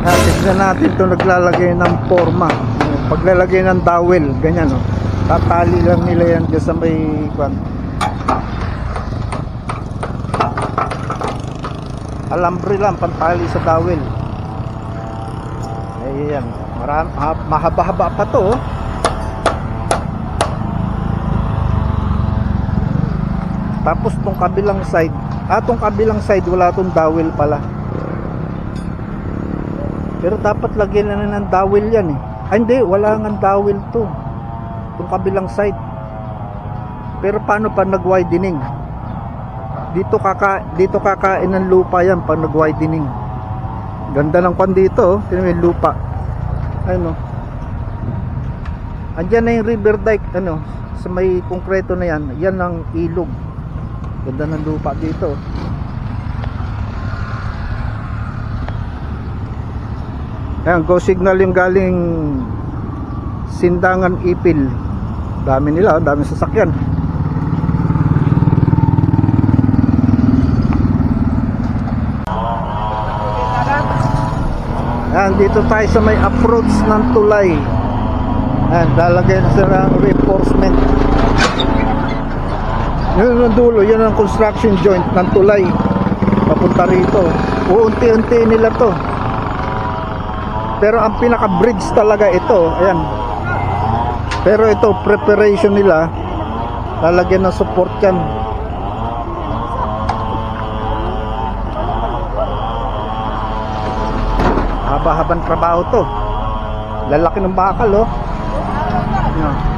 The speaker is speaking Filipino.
Tignan natin ito naglalagay ng forma. Paglalagay ng dowel, ganyan oh. Tatali lang nila yan dyan sa may kwan. Alambre lang, pantali sa dowel. Ayan, mahaba-haba pa to oh. Tapos tong kabilang side, tong kabilang side wala tong dowel pala. Pero dapat lagyan na ng dowel yan eh. Ay hindi, wala nga dowel to. Itong kabilang side. Pero paano pa nag-widening? Dito kakain ng lupa yan pag nag-widening. Ganda ng kwan dito oh. Tingnan mo yung lupa. Ano? Andiyan na yung river dike ano, sa may konkreto na yan. Yan ang ilog. Ganda ng lupa dito. Ayan, go signal yung galing Sindangan Ipil. Dami nila, dami sasakyan. Ayan, dito tayo sa may approach ng tulay. Ayan, lalagay na sila ng reinforcement. Yun ang dulo, yun ang construction joint ng tulay papunta rito. Uunti-unti nila to. Pero ang pinaka bridge talaga ito, ayan. Pero ito preparation nila, lalagyan ng support yan. Haba-habang trabaho to. Lalaki ng bakal oh. Ayan.